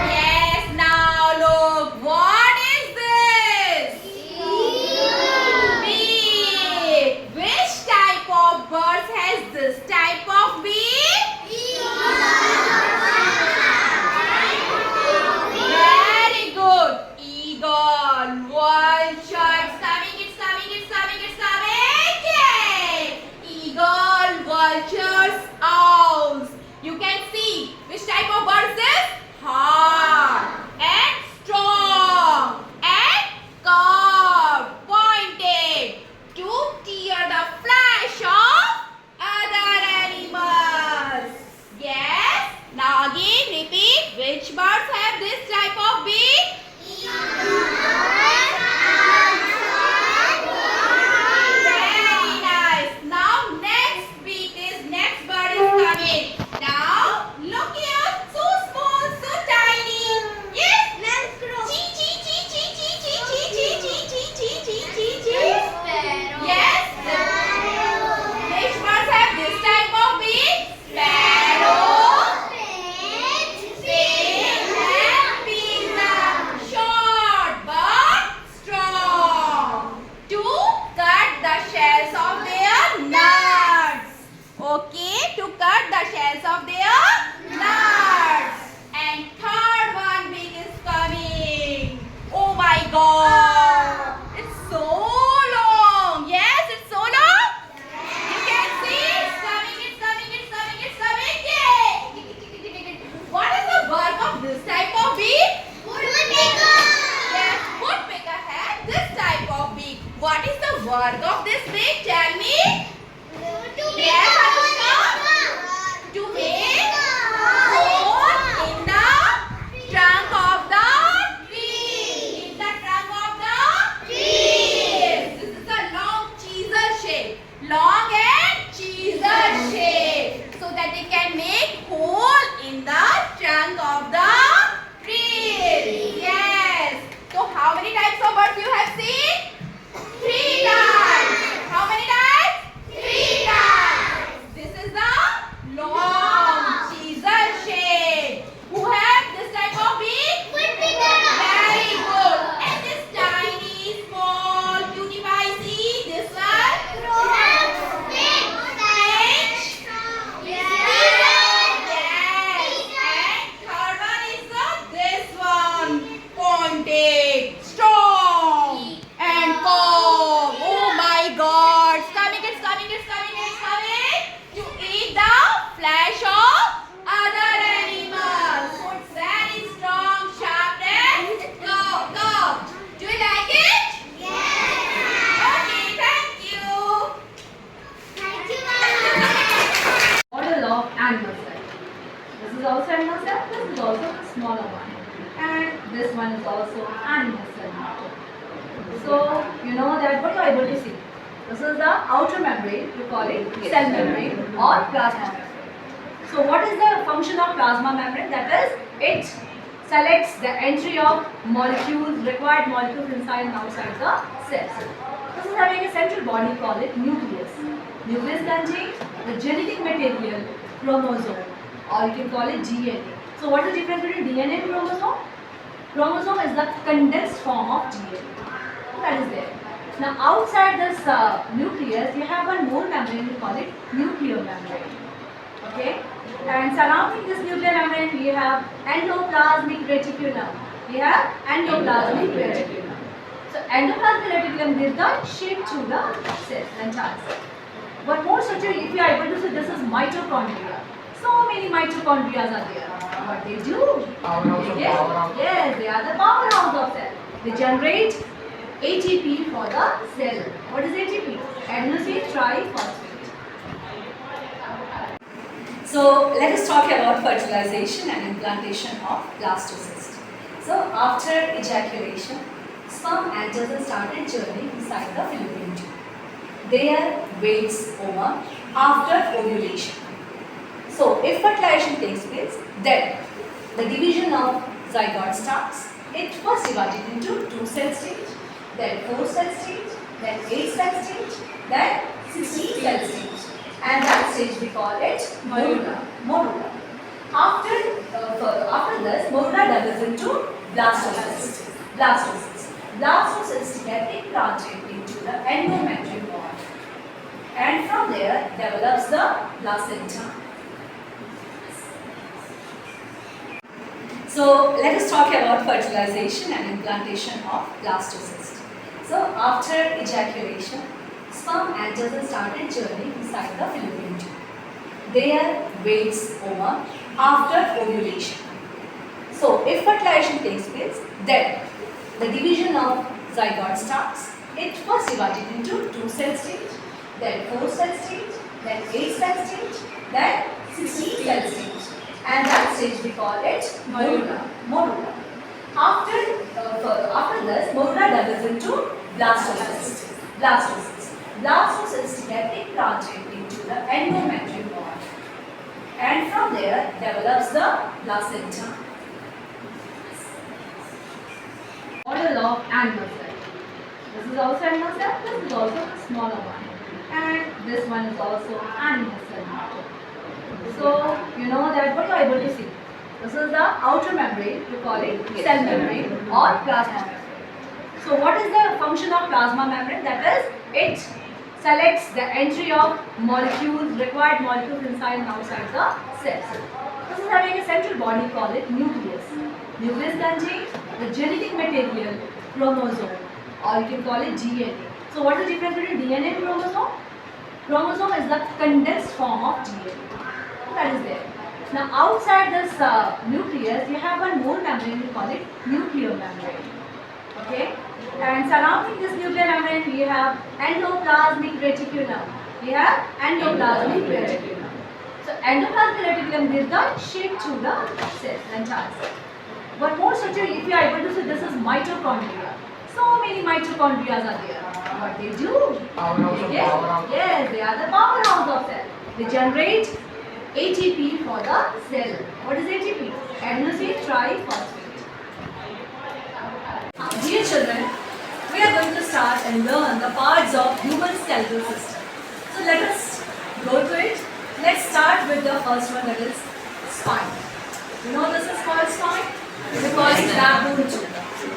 Yes, now look. What is this? Bee. Which type of birds has this type of bee? Very good. Eagle, vulture. It's coming. Yay. Eagle, vultures, owls. You can see which type of bird is this? Hard and strong and curved, pointed to tear the flesh of other animals. Yes. Now again repeat. Which birds have this type of beak? Very nice. Now next bird is coming. Now look here, so small, so tiny. Yes, let's grow. Chee chee chee chee chee chee chee chee chee chee chee chee chee. Yes. Which birds have this type of beak? Sparrow, pig, and peacock. Short but strong. To cut the shells of their nuts. Okay, to cut the shells of their nuts. And third one big is coming. Oh my God. It's so long. Yes, it's so long. You can see it's coming. Yay. What is the work of this type of beak? Woodpecker. Yes, woodpecker has this type of beak. What is the work of this beak? Tell me. Yes, Anushka. To make hole in the trunk of the tree. In the trunk of the tree. This is a long chisel shape. Long and chisel shape. So one is also animal cell matter. So you know that what you are able to see. This is the outer membrane, you call it cell membrane or plasma membrane. So what is the function of plasma membrane? That is, it selects the entry of molecules, required molecules inside and outside the cells. This is having a central body, call it nucleus. Nucleus contains the genetic material, chromosome, or you can call it DNA. So what is the difference between DNA and chromosome? Chromosome is the condensed form of DNA. That is there. Now outside this nucleus, you have one more membrane, we call it nuclear membrane. Okay? And surrounding this nuclear membrane, we have endoplasmic reticulum. We have endoplasmic reticulum. So endoplasmic reticulum gives the shape to the cell, entire cell. One more structure, if you are able to see, this is mitochondria. So many mitochondria are there. What they do? Yes, they are the powerhouse of cell. They generate ATP for the cell. What is ATP? Adenosine triphosphate. So let us talk about fertilization and implantation of blastocyst. So after ejaculation, sperm enters a started journey inside the fallopian tube. There waits over after ovulation. So if fertilization takes place, then the division of zygote starts. It first divided into 2 cell stage, then 4 cell stage, then 8 cell stage, then 16 cell stage. And that stage we call it morula. After this, morula develops into blastocyst. Blastocyst get implanted into the endometrium wall, and from there develops the placenta. So let us talk about fertilization and implantation of blastocyst. So after ejaculation, sperm enters a started journey inside the fallopian tube. There waits over after ovulation. So if fertilization takes place, then the division of zygote starts. It first divided into 2 cell stage, then 4 cell stage, then 8 cell stage, then 16 cell stage. And that stage we call it morula. After this, morula develops into blastocyst. Blastocyst get implanted into the endometrium wall, and from there develops the placenta. Model of animal cell. This is also animal cell. This is also a smaller one, and this one is also animal cell model. So you know that what you are able to see. This is the outer membrane, we call it cell membrane or plasma membrane. So what is the function of plasma membrane? That is, it selects the entry of molecules, required molecules inside and outside the cells. This is having a central body, call it nucleus. Nucleus contains the genetic material, chromosome, or you can call it DNA. So what is the difference between DNA and chromosome? Chromosome is the condensed form of DNA. That is there. Now outside this nucleus, you have one more membrane, we call it nuclear membrane. Okay? And surrounding this nuclear membrane, we have endoplasmic reticulum. So endoplasmic reticulum gives the shape to the cell, entire cell. One more structure, if you are able to see, this is mitochondria. So many mitochondria are there. What they do? Yes, they are the powerhouse of cell. They generate ATP for the cell. What is ATP? Adenosine triphosphate. Dear children, we are going to start and learn the parts of human skeletal system. So let us go to it. Let's start with the first one, that is spine. You know this is called spine? We call it backbone too.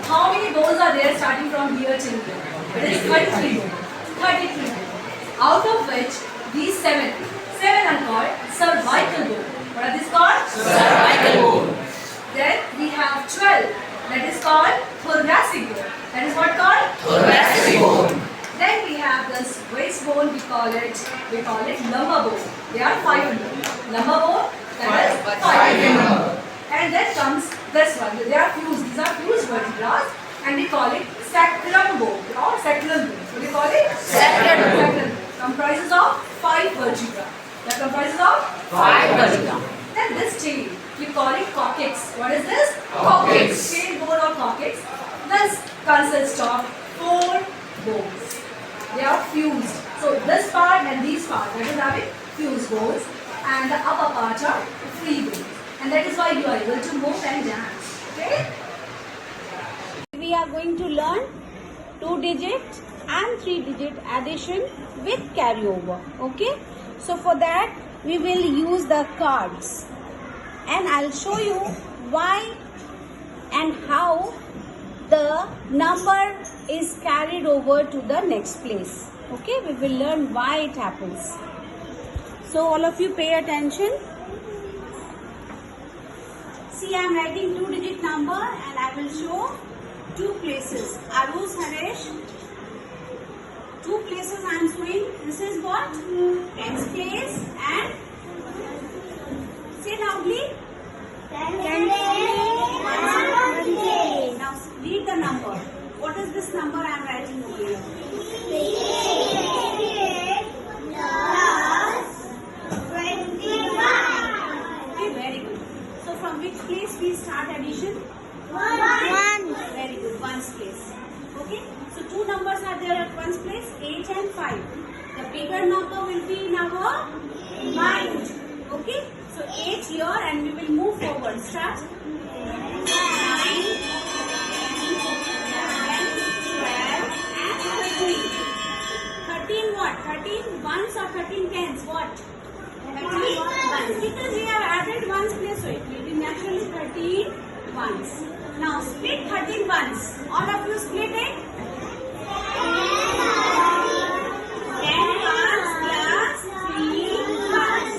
How many bones are there starting from here till here? It is 33 bones. 33 bones. Out of which these 7 are called cervical bone. What are these called? Cervical bone. Then we have 12. That is called thoracic bone. That is what called? Thoracic bone. Then we have this waist bone. We call it lumbar bone. There are 5 bones. Lumbar bone. That is 5 bones. And then comes this one. They are fused. These are fused vertebrae, and we call it sacrum bone or sacral bone. What do you call it? Sacral bone. Comprises of 5 vertebrae. That comprises of 5 vertebrae. Then this tail, we call it coccyx. What is this? Coccyx. Tail bone or coccyx. consists of 4 bones. They are fused. So this part and these part, that is having fused bones, and the upper part are free bones. And that is why you are able to move and dance. Okay? We are going to learn 2-digit and 3-digit addition with carryover. Okay? So for that we will use the cards, and I'll show you why and how the number is carried over to the next place. Okay, we will learn why it happens. So all of you pay attention. See, I am writing 2-digit number and I will show 2 places. Arush, Haresh, 2 places I am showing. This is what? Tens place and say loudly. Now read the number. What is this number I am writing over here? Okay, very good. So from which place we start addition? 1. Very good. 1's place. Okay. So 2 numbers are there at 1's place, 8 and 5. The bigger number will be in our mind. Okay. So 8 here and we will move forward. Start. 9, 10, 11, 12 and 13. 13 what? 13 ones or 13 tens? What? 13 ones. Because we have added 1's place, so it will be naturally 13 ones. Now split 13 ones. All of you split it. 10 ones plus 3 ones.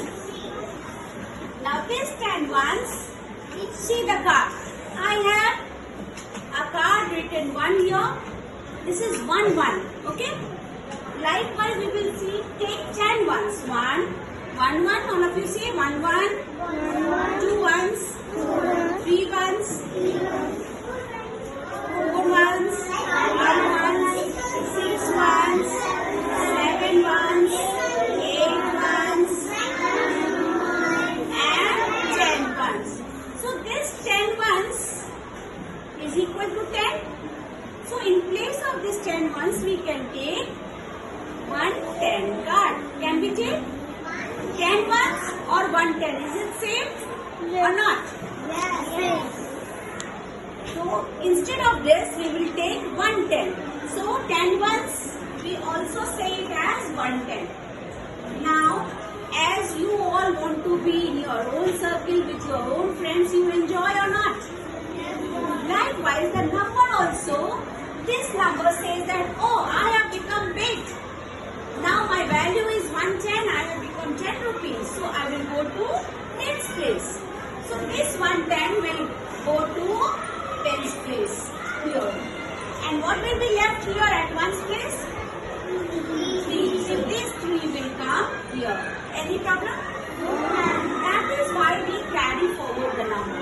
Now this 10 ones, see the card. I have a card written 1 here. This is 1 1. Okay. Likewise, we will see take 10 ones. 1 1 1. All of you say 1 1. 2 ones. 3 ones. 4 ones. 1 ones. 6 ones. 7 ones. 8 ones. And 10 ones. So this 10 ones is equal to 10. So in place of this 10 ones, we can take 1 10 card. Can we take 10 ones or 1 10? Is it same or not? Yes. So instead of this, we will take 1 10. So 10 ones, we also say it as 1 10. Now, as you all want to be in your own circle with your own friends, you enjoy or not? Likewise, the number also, this number says that, oh, I have become big. Now my value is 110, I have become 10 rupees. So I will go to tens place. So this 110 will go to tens place here. And what will be left here at 1's place? 3. So this 3 will come here. Any problem? That is why we carry forward the number.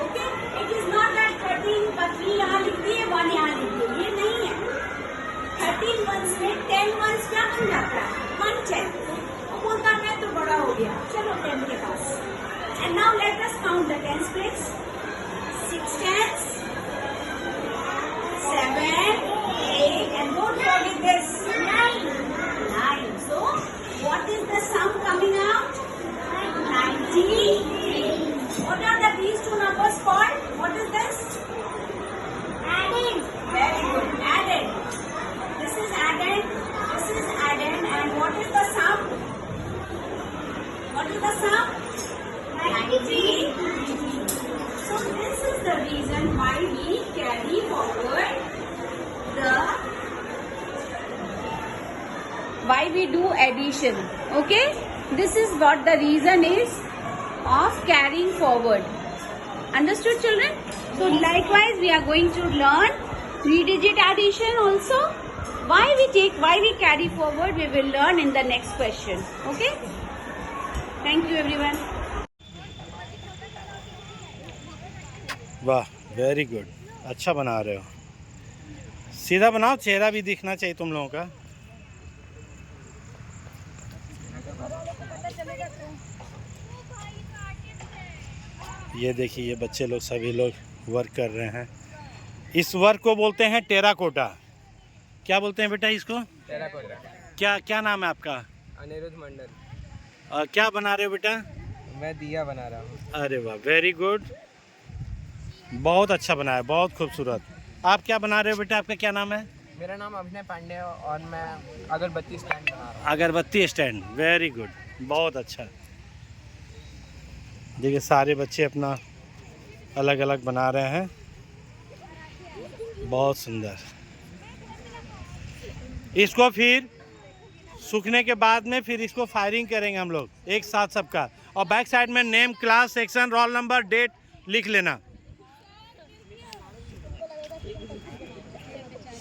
Okay? It is not that 13 का 3 यहाँ लिख दिए 1 यहाँ लिख दिए. ये नहीं है. 13 ones में 10 ones क्या बन जाता है? 110. वो बोलता मैं तो बड़ा हो गया. चलो 10 के पास. And now let us count the tens please. 6 tens, 7, 8, and don't forget this 9. So what is the sum coming out? 93. What are these two numbers called? What is this? Added. Very good. Added. This is added. This is added. And what is the sum? What is the sum? 93. So this is the reason why we carry forward why we do addition. Okay? This is what the reason is of carrying forward. Understood, children? So likewise we are going to learn 3-digit addition also. Why we carry forward, we will learn in the next question. Okay? Thank you everyone. वाह, very good. अच्छा बना रहे हो. सीधा बनाओ, चेहरा भी दिखना चाहिए तुम लोगों का. ये देखिए, ये बच्चे लोग सभी लोग वर्क कर रहे हैं. इस वर्क को बोलते हैं टेराकोटा। क्या बोलते हैं बेटा इसको? टेराकोटा। क्या क्या नाम है आपका? अनिरुद्ध मंडल। क्या बना रहे हो बेटा? मैं दिया बना रहा हूँ। अरे वाह, वेरी गुड, बहुत अच्छा बनाया, बहुत खूबसूरत। आप क्या बना रहे हो बेटा? आपका क्या नाम है? मेरा नाम अभिनय पांडे है और मैं अगरबत्ती स्टैंड बना रहा हूँ। अगरबत्ती स्टैंड, वेरी गुड, बहुत अच्छा। देखिए सारे बच्चे अपना अलग अलग बना रहे हैं, बहुत सुंदर। इसको फिर सूखने के बाद में फिर इसको फायरिंग करेंगे हम लोग एक साथ सबका, और बैक साइड में name, class, section, roll number, date लिख लेना।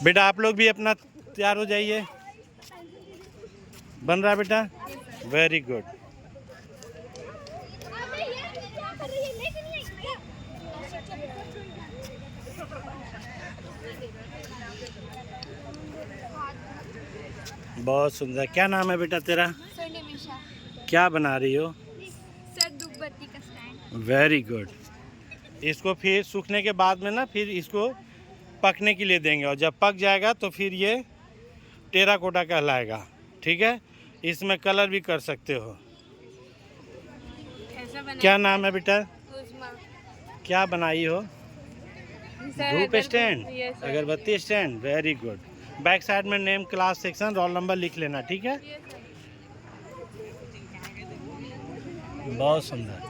बेटा आप लोग भी अपना तैयार हो जाइए। बन रहा है बेटा? Very good. बहुत सुंदर। क्या नाम है बेटा तेरा? क्या बना रही हो? सर धूपबत्ती का स्टैंड। Very good. इसको फिर सूखने के बाद में ना फिर इसको पकने के लिए देंगे, और जब पक जाएगा तो फिर ये टेराकोटा कहलाएगा। ठीक है, इसमें कलर भी कर सकते हो। क्या नाम है बेटा? क्या बनाई हो? धूप स्टैंड, अगरबत्ती stand, very good. Back side में name, class, section, roll number लिख लेना। ठीक है, बहुत सुंदर।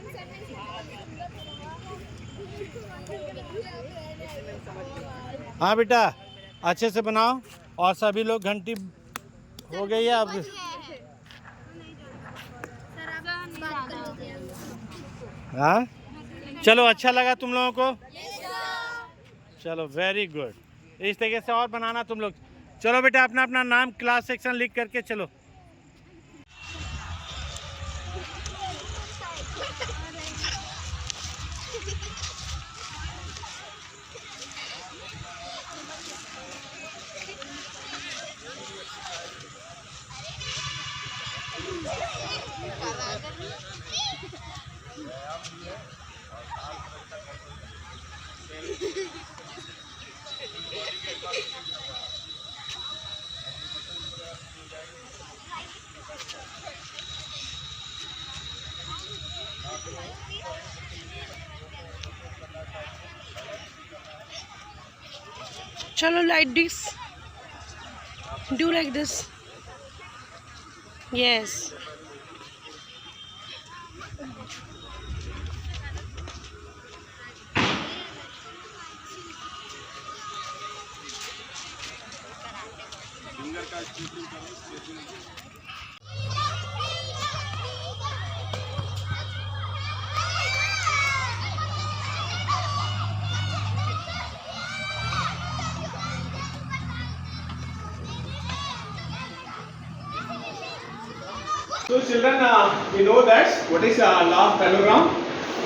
हाँ बेटा अच्छे से बनाओ, और सभी लोग घंटी हो गई है अब। हाँ चलो, अच्छा लगा तुम लोगों को? चलो वेरी गुड। इस तरीके से और बनाना तुम लोग। चलो बेटा अपना अपना नाम, क्लास, सेक्शन लिख करके चलो। Chalo, like this. Do like this. Yes. So children, we know that what is law of parallelogram?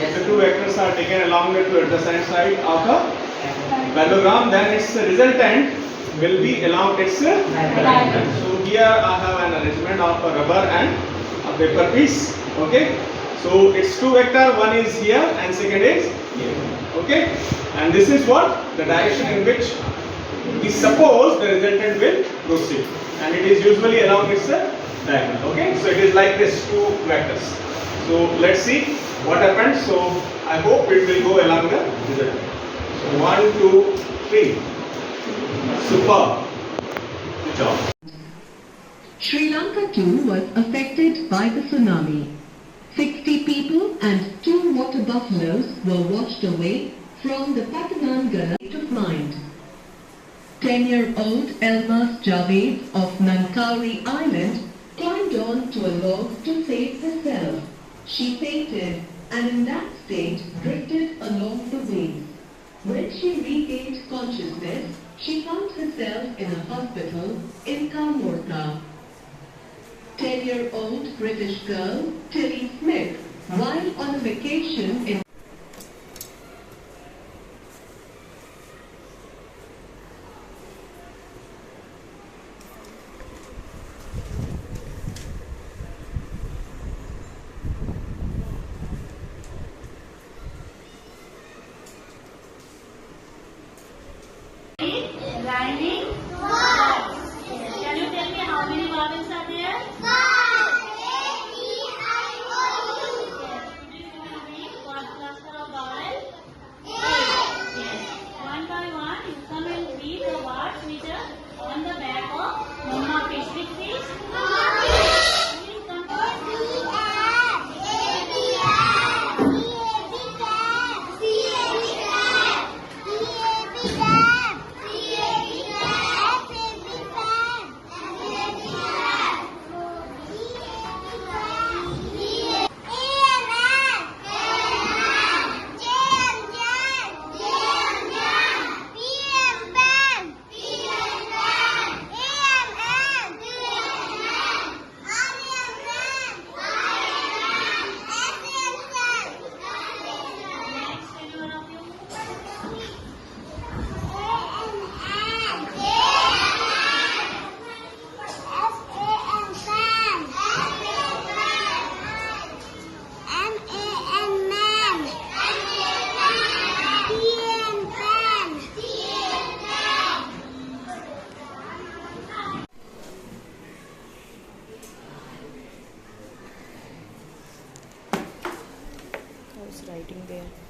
Yes. The two vectors are taken along the two adjacent side of a parallelogram, then its resultant will be along its diagonal. So here I have an arrangement of a rubber and a paper piece. Okay. So it's two vector, one is here and second is here. Okay. And this is what the direction in which we suppose the resultant will proceed, and it is usually along its diagonal. Okay, so it is like this, two vectors. So let's see what happens. So I hope it will go along the result. So 1, 2, 3. Super. Good job. Sri Lanka too was affected by the tsunami. 60 people and 2 water buffaloes were washed away from the Patanangala state of mind. 10-year-old Elmas Javed of Nankauri Island climbed on to a log to save herself. She fainted and in that state drifted along the waves. When she regained consciousness, she found herself in a hospital in Kamorka. 10-year-old British girl Tilly Smith, while on a vacation in Rhyming words. Can you tell me how many vowels are there? What cluster of vowels? Yes. One by one, you come and read the words which are on the back of Mama Fish. Which fish? Please come to I was writing there.